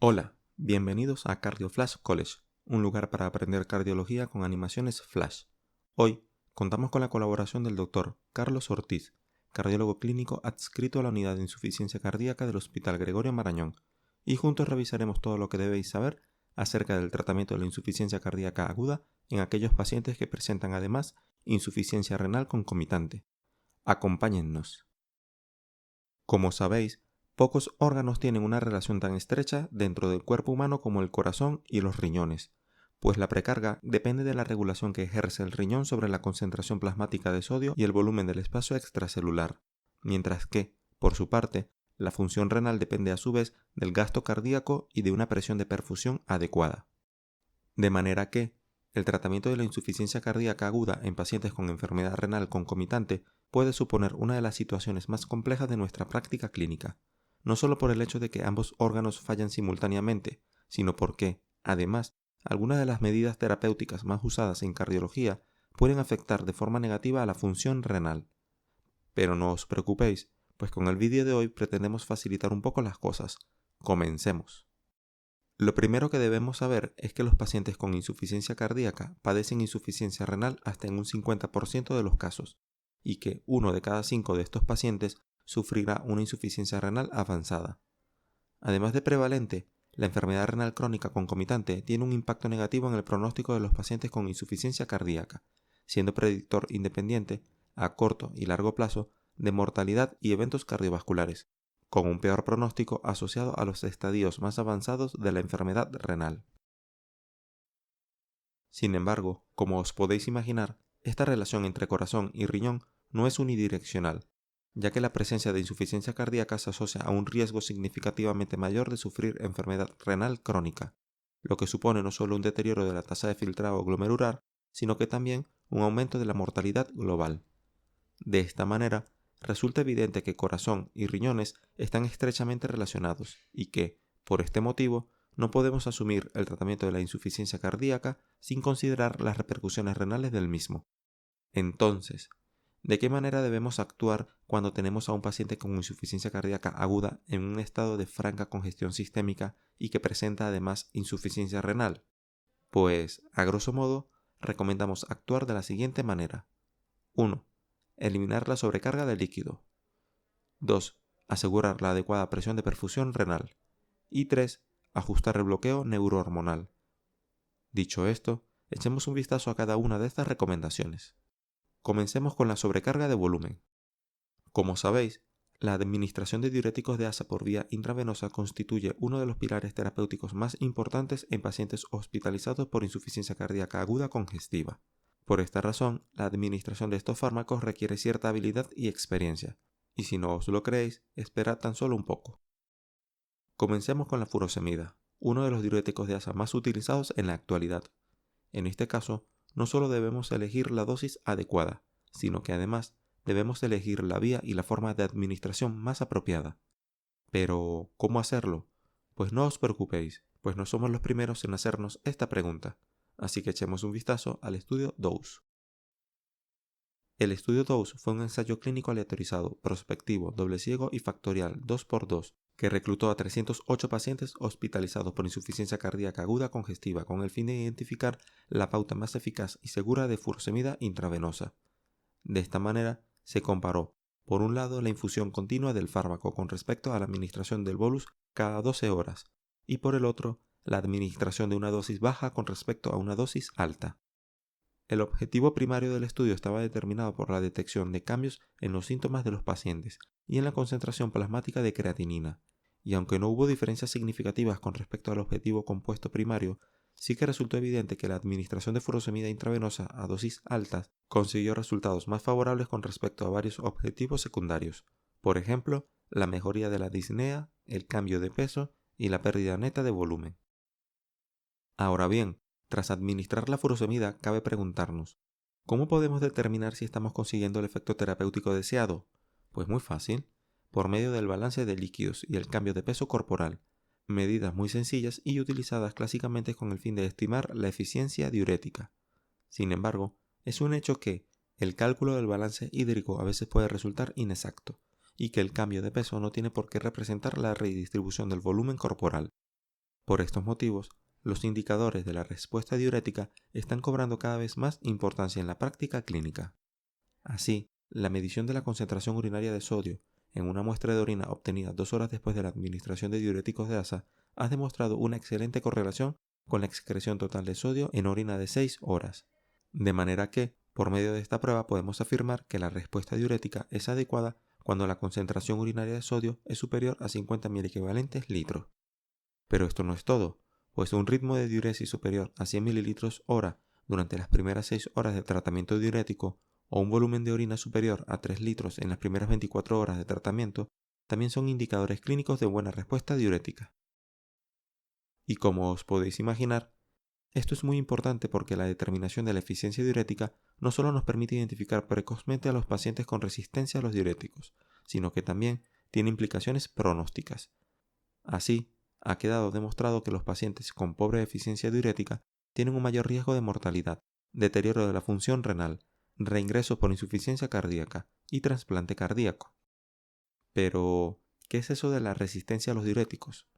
Hola, bienvenidos a Cardio Flash College, un lugar para aprender cardiología con animaciones flash. Hoy contamos con la colaboración del Dr. Carlos Ortiz, cardiólogo clínico adscrito a la unidad de insuficiencia cardíaca del Hospital Gregorio Marañón, y juntos revisaremos todo lo que debéis saber acerca del tratamiento de la insuficiencia cardíaca aguda en aquellos pacientes que presentan además insuficiencia renal concomitante. Acompáñennos. Como sabéis, pocos órganos tienen una relación tan estrecha dentro del cuerpo humano como el corazón y los riñones, pues la precarga depende de la regulación que ejerce el riñón sobre la concentración plasmática de sodio y el volumen del espacio extracelular, mientras que, por su parte, la función renal depende a su vez del gasto cardíaco y de una presión de perfusión adecuada. De manera que, el tratamiento de la insuficiencia cardíaca aguda en pacientes con enfermedad renal concomitante puede suponer una de las situaciones más complejas de nuestra práctica clínica, no solo por el hecho de que ambos órganos fallan simultáneamente, sino porque, además, algunas de las medidas terapéuticas más usadas en cardiología pueden afectar de forma negativa a la función renal. Pero no os preocupéis, pues con el vídeo de hoy pretendemos facilitar un poco las cosas. Comencemos. Lo primero que debemos saber es que los pacientes con insuficiencia cardíaca padecen insuficiencia renal hasta en un 50% de los casos, y que 1 de cada 5 de estos pacientes sufrirá una insuficiencia renal avanzada. Además de prevalente, la enfermedad renal crónica concomitante tiene un impacto negativo en el pronóstico de los pacientes con insuficiencia cardíaca, siendo predictor independiente, a corto y largo plazo, de mortalidad y eventos cardiovasculares, con un peor pronóstico asociado a los estadios más avanzados de la enfermedad renal. Sin embargo, como os podéis imaginar, esta relación entre corazón y riñón no es unidireccional, ya que la presencia de insuficiencia cardíaca se asocia a un riesgo significativamente mayor de sufrir enfermedad renal crónica, lo que supone no solo un deterioro de la tasa de filtrado glomerular, sino que también un aumento de la mortalidad global. De esta manera, resulta evidente que corazón y riñones están estrechamente relacionados y que, por este motivo, no podemos asumir el tratamiento de la insuficiencia cardíaca sin considerar las repercusiones renales del mismo. Entonces, ¿de qué manera debemos actuar cuando tenemos a un paciente con insuficiencia cardíaca aguda en un estado de franca congestión sistémica y que presenta además insuficiencia renal? Pues, a grosso modo, recomendamos actuar de la siguiente manera. 1. Eliminar la sobrecarga de líquido. 2. Asegurar la adecuada presión de perfusión renal. Y 3. Ajustar el bloqueo neurohormonal. Dicho esto, echemos un vistazo a cada una de estas recomendaciones. Comencemos con la sobrecarga de volumen. Como sabéis, la administración de diuréticos de asa por vía intravenosa constituye uno de los pilares terapéuticos más importantes en pacientes hospitalizados por insuficiencia cardíaca aguda congestiva. Por esta razón, la administración de estos fármacos requiere cierta habilidad y experiencia, y si no os lo creéis, esperad tan solo un poco. Comencemos con la furosemida, uno de los diuréticos de asa más utilizados en la actualidad. En este caso, no solo debemos elegir la dosis adecuada, sino que además debemos elegir la vía y la forma de administración más apropiada. Pero, ¿cómo hacerlo? Pues no os preocupéis, pues no somos los primeros en hacernos esta pregunta. Así que echemos un vistazo al estudio DOSE. El estudio DOSE fue un ensayo clínico aleatorizado, prospectivo, doble ciego y factorial 2x2 que reclutó a 308 pacientes hospitalizados por insuficiencia cardíaca aguda congestiva con el fin de identificar la pauta más eficaz y segura de furosemida intravenosa. De esta manera, se comparó, por un lado, la infusión continua del fármaco con respecto a la administración del bolus cada 12 horas, y por el otro, la administración de una dosis baja con respecto a una dosis alta. El objetivo primario del estudio estaba determinado por la detección de cambios en los síntomas de los pacientes y en la concentración plasmática de creatinina, y aunque no hubo diferencias significativas con respecto al objetivo compuesto primario, sí que resultó evidente que la administración de furosemida intravenosa a dosis altas consiguió resultados más favorables con respecto a varios objetivos secundarios, por ejemplo, la mejoría de la disnea, el cambio de peso y la pérdida neta de volumen. Ahora bien, tras administrar la furosemida, cabe preguntarnos, ¿cómo podemos determinar si estamos consiguiendo el efecto terapéutico deseado? Pues muy fácil, por medio del balance de líquidos y el cambio de peso corporal, medidas muy sencillas y utilizadas clásicamente con el fin de estimar la eficiencia diurética. Sin embargo, es un hecho que el cálculo del balance hídrico a veces puede resultar inexacto, y que el cambio de peso no tiene por qué representar la redistribución del volumen corporal. Por estos motivos, los indicadores de la respuesta diurética están cobrando cada vez más importancia en la práctica clínica. Así, la medición de la concentración urinaria de sodio en una muestra de orina obtenida 2 horas después de la administración de diuréticos de asa ha demostrado una excelente correlación con la excreción total de sodio en orina de 6 horas. De manera que, por medio de esta prueba podemos afirmar que la respuesta diurética es adecuada cuando la concentración urinaria de sodio es superior a 50 miliequivalentes litros. Pero esto no es todo, pues un ritmo de diuresis superior a 100 mililitros hora durante las primeras 6 horas de tratamiento diurético o un volumen de orina superior a 3 litros en las primeras 24 horas de tratamiento también son indicadores clínicos de buena respuesta diurética. Y como os podéis imaginar, esto es muy importante porque la determinación de la eficiencia diurética no solo nos permite identificar precozmente a los pacientes con resistencia a los diuréticos, sino que también tiene implicaciones pronósticas. Así, ha quedado demostrado que los pacientes con pobre eficiencia diurética tienen un mayor riesgo de mortalidad, deterioro de la función renal, reingreso por insuficiencia cardíaca y trasplante cardíaco. Pero, ¿qué es eso de la resistencia a los diuréticos?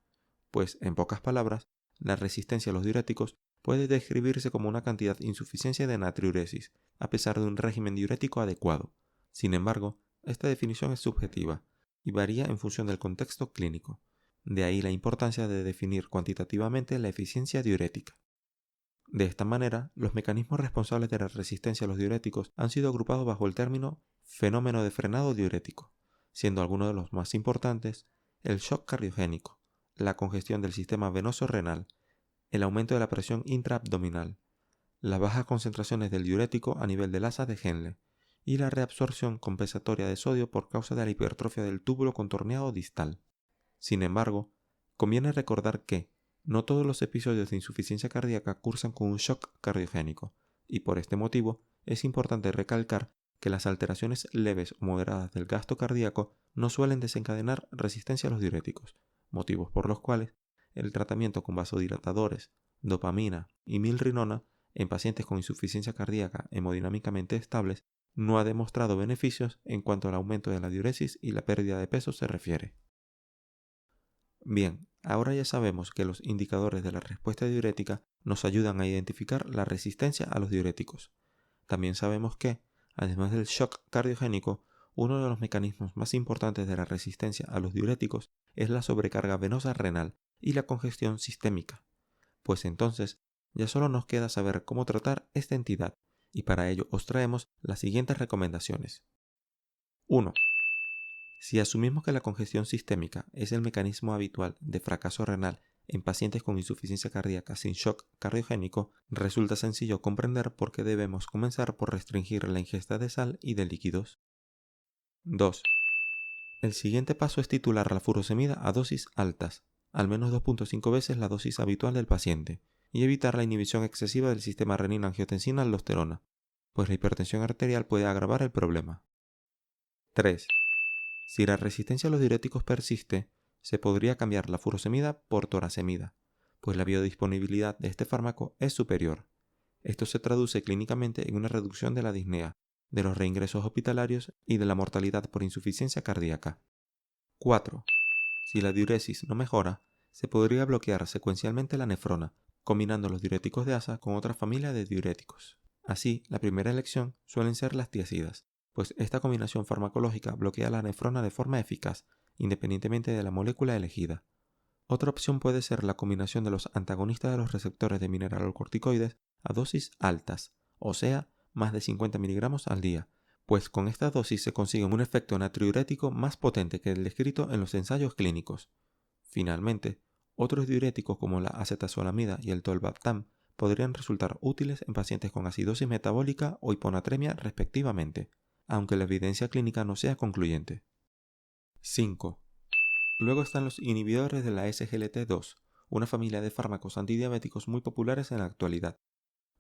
Pues, en pocas palabras, la resistencia a los diuréticos puede describirse como una cantidad insuficiente de natriuresis, a pesar de un régimen diurético adecuado. Sin embargo, esta definición es subjetiva y varía en función del contexto clínico. De ahí la importancia de definir cuantitativamente la eficiencia diurética. De esta manera, los mecanismos responsables de la resistencia a los diuréticos han sido agrupados bajo el término fenómeno de frenado diurético, siendo algunos de los más importantes el shock cardiogénico, la congestión del sistema venoso renal, el aumento de la presión intraabdominal, las bajas concentraciones del diurético a nivel del asa de Henle y la reabsorción compensatoria de sodio por causa de la hipertrofia del túbulo contorneado distal. Sin embargo, conviene recordar que no todos los episodios de insuficiencia cardíaca cursan con un shock cardiogénico, y por este motivo es importante recalcar que las alteraciones leves o moderadas del gasto cardíaco no suelen desencadenar resistencia a los diuréticos, motivos por los cuales el tratamiento con vasodilatadores, dopamina y milrinona en pacientes con insuficiencia cardíaca hemodinámicamente estables no ha demostrado beneficios en cuanto al aumento de la diuresis y la pérdida de peso se refiere. Bien, ahora ya sabemos que los indicadores de la respuesta diurética nos ayudan a identificar la resistencia a los diuréticos. También sabemos que, además del shock cardiogénico, uno de los mecanismos más importantes de la resistencia a los diuréticos es la sobrecarga venosa renal y la congestión sistémica. Pues entonces, ya solo nos queda saber cómo tratar esta entidad, y para ello os traemos las siguientes recomendaciones. 1. Si asumimos que la congestión sistémica es el mecanismo habitual de fracaso renal en pacientes con insuficiencia cardíaca sin shock cardiogénico, resulta sencillo comprender por qué debemos comenzar por restringir la ingesta de sal y de líquidos. 2. El siguiente paso es titular la furosemida a dosis altas, al menos 2.5 veces la dosis habitual del paciente, y evitar la inhibición excesiva del sistema renina-angiotensina-aldosterona, pues la hipertensión arterial puede agravar el problema. 3. Si la resistencia a los diuréticos persiste, se podría cambiar la furosemida por torasemida, pues la biodisponibilidad de este fármaco es superior. Esto se traduce clínicamente en una reducción de la disnea, de los reingresos hospitalarios y de la mortalidad por insuficiencia cardíaca. 4. Si la diuresis no mejora, se podría bloquear secuencialmente la nefrona, combinando los diuréticos de asa con otra familia de diuréticos. Así, la primera elección suelen ser las tiazidas, pues esta combinación farmacológica bloquea la nefrona de forma eficaz, independientemente de la molécula elegida. Otra opción puede ser la combinación de los antagonistas de los receptores de mineralocorticoides a dosis altas, o sea, más de 50 miligramos al día, pues con esta dosis se consigue un efecto natriurético más potente que el descrito en los ensayos clínicos. Finalmente, otros diuréticos como la acetazolamida y el tolvaptan podrían resultar útiles en pacientes con acidosis metabólica o hiponatremia respectivamente, aunque la evidencia clínica no sea concluyente. 5. Luego están los inhibidores de la SGLT2, una familia de fármacos antidiabéticos muy populares en la actualidad,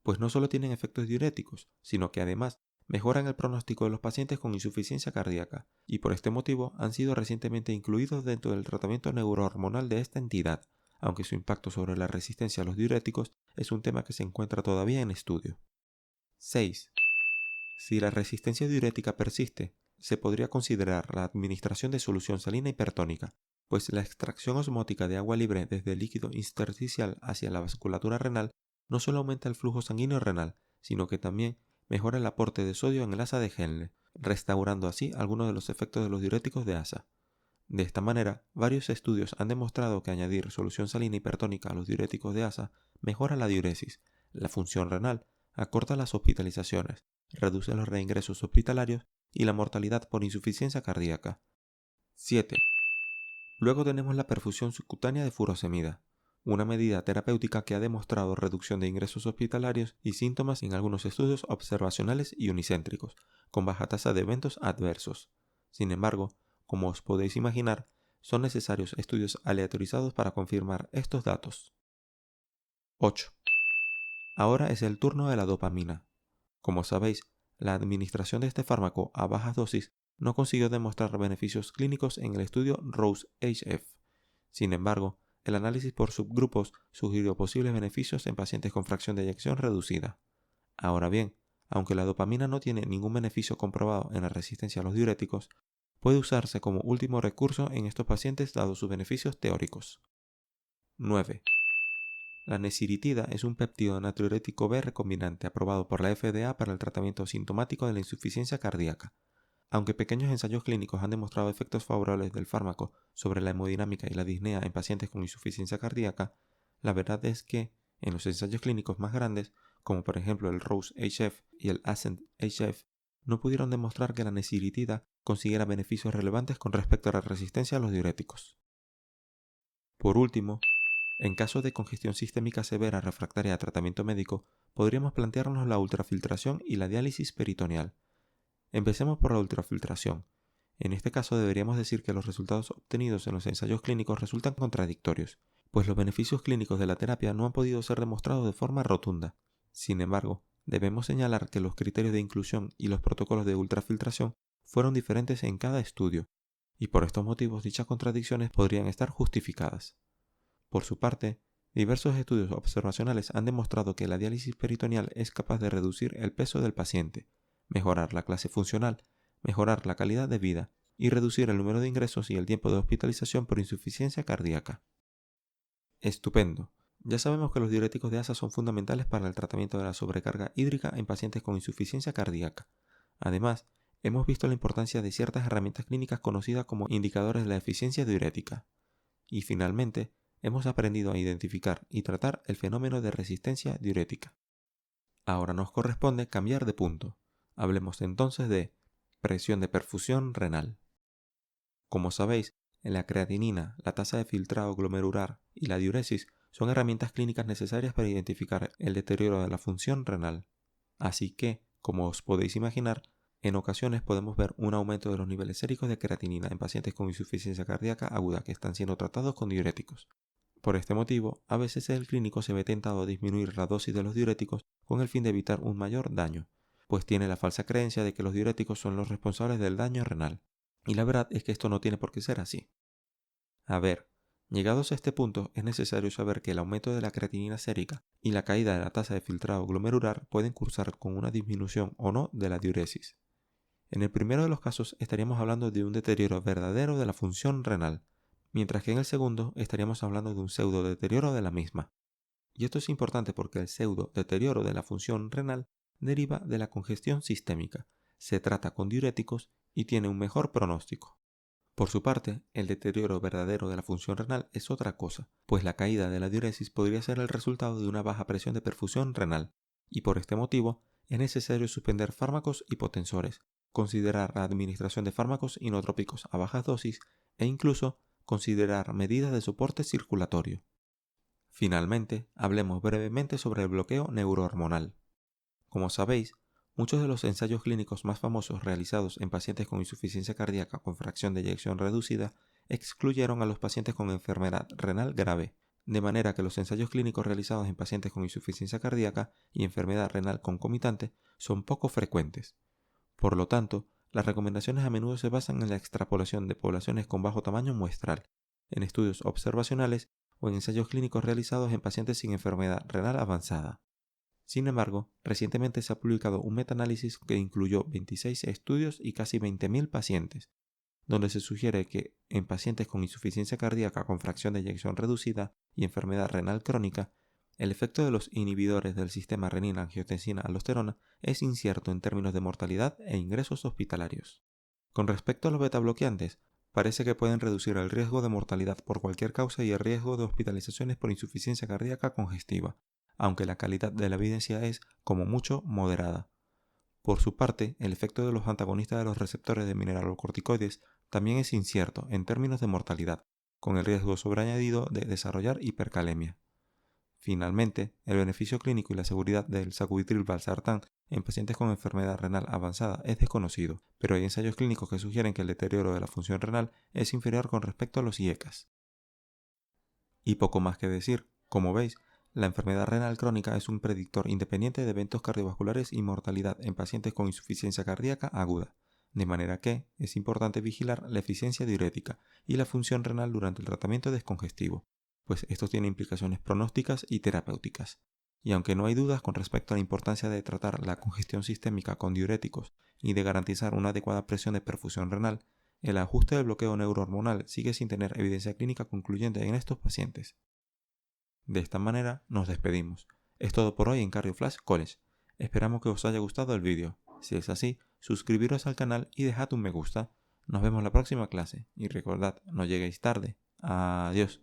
pues no solo tienen efectos diuréticos, sino que además mejoran el pronóstico de los pacientes con insuficiencia cardíaca, y por este motivo han sido recientemente incluidos dentro del tratamiento neurohormonal de esta entidad, aunque su impacto sobre la resistencia a los diuréticos es un tema que se encuentra todavía en estudio. 6. Si la resistencia diurética persiste, se podría considerar la administración de solución salina hipertónica, pues la extracción osmótica de agua libre desde el líquido intersticial hacia la vasculatura renal no solo aumenta el flujo sanguíneo renal, sino que también mejora el aporte de sodio en el asa de Henle, restaurando así algunos de los efectos de los diuréticos de asa. De esta manera, varios estudios han demostrado que añadir solución salina hipertónica a los diuréticos de asa mejora la diuresis, la función renal, acorta las hospitalizaciones, reduce los reingresos hospitalarios y la mortalidad por insuficiencia cardíaca. 7. Luego tenemos la perfusión subcutánea de furosemida, una medida terapéutica que ha demostrado reducción de ingresos hospitalarios y síntomas en algunos estudios observacionales y unicéntricos, con baja tasa de eventos adversos. Sin embargo, como os podéis imaginar, son necesarios estudios aleatorizados para confirmar estos datos. 8. Ahora es el turno de la dopamina. Como sabéis, la administración de este fármaco a bajas dosis no consiguió demostrar beneficios clínicos en el estudio ROSE-HF. Sin embargo, el análisis por subgrupos sugirió posibles beneficios en pacientes con fracción de eyección reducida. Ahora bien, aunque la dopamina no tiene ningún beneficio comprobado en la resistencia a los diuréticos, puede usarse como último recurso en estos pacientes dados sus beneficios teóricos. 9. La nesiritida es un péptido natriurético B recombinante aprobado por la FDA para el tratamiento sintomático de la insuficiencia cardíaca. Aunque pequeños ensayos clínicos han demostrado efectos favorables del fármaco sobre la hemodinámica y la disnea en pacientes con insuficiencia cardíaca, la verdad es que, en los ensayos clínicos más grandes, como por ejemplo el ROSE-HF y el ASCENT-HF, no pudieron demostrar que la nesiritida consiguiera beneficios relevantes con respecto a la resistencia a los diuréticos. Por último, en caso de congestión sistémica severa refractaria a tratamiento médico, podríamos plantearnos la ultrafiltración y la diálisis peritoneal. Empecemos por la ultrafiltración. En este caso deberíamos decir que los resultados obtenidos en los ensayos clínicos resultan contradictorios, pues los beneficios clínicos de la terapia no han podido ser demostrados de forma rotunda. Sin embargo, debemos señalar que los criterios de inclusión y los protocolos de ultrafiltración fueron diferentes en cada estudio, y por estos motivos dichas contradicciones podrían estar justificadas. Por su parte, diversos estudios observacionales han demostrado que la diálisis peritoneal es capaz de reducir el peso del paciente, mejorar la clase funcional, mejorar la calidad de vida y reducir el número de ingresos y el tiempo de hospitalización por insuficiencia cardíaca. Estupendo. Ya sabemos que los diuréticos de asa son fundamentales para el tratamiento de la sobrecarga hídrica en pacientes con insuficiencia cardíaca. Además, hemos visto la importancia de ciertas herramientas clínicas conocidas como indicadores de la eficiencia diurética. Y finalmente, hemos aprendido a identificar y tratar el fenómeno de resistencia diurética. Ahora nos corresponde cambiar de punto. Hablemos entonces de presión de perfusión renal. Como sabéis, la creatinina, la tasa de filtrado glomerular y la diuresis son herramientas clínicas necesarias para identificar el deterioro de la función renal. Así que, como os podéis imaginar, en ocasiones podemos ver un aumento de los niveles séricos de creatinina en pacientes con insuficiencia cardíaca aguda que están siendo tratados con diuréticos. Por este motivo, a veces el clínico se ve tentado a disminuir la dosis de los diuréticos con el fin de evitar un mayor daño, pues tiene la falsa creencia de que los diuréticos son los responsables del daño renal. Y la verdad es que esto no tiene por qué ser así. A ver, llegados a este punto, es necesario saber que el aumento de la creatinina sérica y la caída de la tasa de filtrado glomerular pueden cursar con una disminución o no de la diuresis. En el primero de los casos estaríamos hablando de un deterioro verdadero de la función renal, mientras que en el segundo estaríamos hablando de un pseudo deterioro de la misma. Y esto es importante porque el pseudo deterioro de la función renal deriva de la congestión sistémica, se trata con diuréticos y tiene un mejor pronóstico. Por su parte, el deterioro verdadero de la función renal es otra cosa, pues la caída de la diuresis podría ser el resultado de una baja presión de perfusión renal, y por este motivo es necesario suspender fármacos hipotensores, considerar la administración de fármacos inotrópicos a bajas dosis e incluso considerar medidas de soporte circulatorio. Finalmente, hablemos brevemente sobre el bloqueo neurohormonal. Como sabéis, muchos de los ensayos clínicos más famosos realizados en pacientes con insuficiencia cardíaca con fracción de eyección reducida excluyeron a los pacientes con enfermedad renal grave, de manera que los ensayos clínicos realizados en pacientes con insuficiencia cardíaca y enfermedad renal concomitante son poco frecuentes. Por lo tanto, las recomendaciones a menudo se basan en la extrapolación de poblaciones con bajo tamaño muestral, en estudios observacionales o en ensayos clínicos realizados en pacientes sin enfermedad renal avanzada. Sin embargo, recientemente se ha publicado un metaanálisis que incluyó 26 estudios y casi 20.000 pacientes, donde se sugiere que en pacientes con insuficiencia cardíaca con fracción de eyección reducida y enfermedad renal crónica, el efecto de los inhibidores del sistema renina-angiotensina-aldosterona es incierto en términos de mortalidad e ingresos hospitalarios. Con respecto a los beta-bloqueantes, parece que pueden reducir el riesgo de mortalidad por cualquier causa y el riesgo de hospitalizaciones por insuficiencia cardíaca congestiva, aunque la calidad de la evidencia es, como mucho, moderada. Por su parte, el efecto de los antagonistas de los receptores de mineralocorticoides también es incierto en términos de mortalidad, con el riesgo sobreañadido de desarrollar hipercalemia. Finalmente, el beneficio clínico y la seguridad del sacubitril/valsartán en pacientes con enfermedad renal avanzada es desconocido, pero hay ensayos clínicos que sugieren que el deterioro de la función renal es inferior con respecto a los IECAS. Y poco más que decir, como veis, la enfermedad renal crónica es un predictor independiente de eventos cardiovasculares y mortalidad en pacientes con insuficiencia cardíaca aguda, de manera que es importante vigilar la eficiencia diurética y la función renal durante el tratamiento descongestivo, pues esto tiene implicaciones pronósticas y terapéuticas. Y aunque no hay dudas con respecto a la importancia de tratar la congestión sistémica con diuréticos y de garantizar una adecuada presión de perfusión renal, el ajuste del bloqueo neurohormonal sigue sin tener evidencia clínica concluyente en estos pacientes. De esta manera nos despedimos. Es todo por hoy en Cardio Flash College. Esperamos que os haya gustado el vídeo. Si es así, suscribiros al canal y dejad un me gusta. Nos vemos la próxima clase y recordad, no lleguéis tarde. Adiós.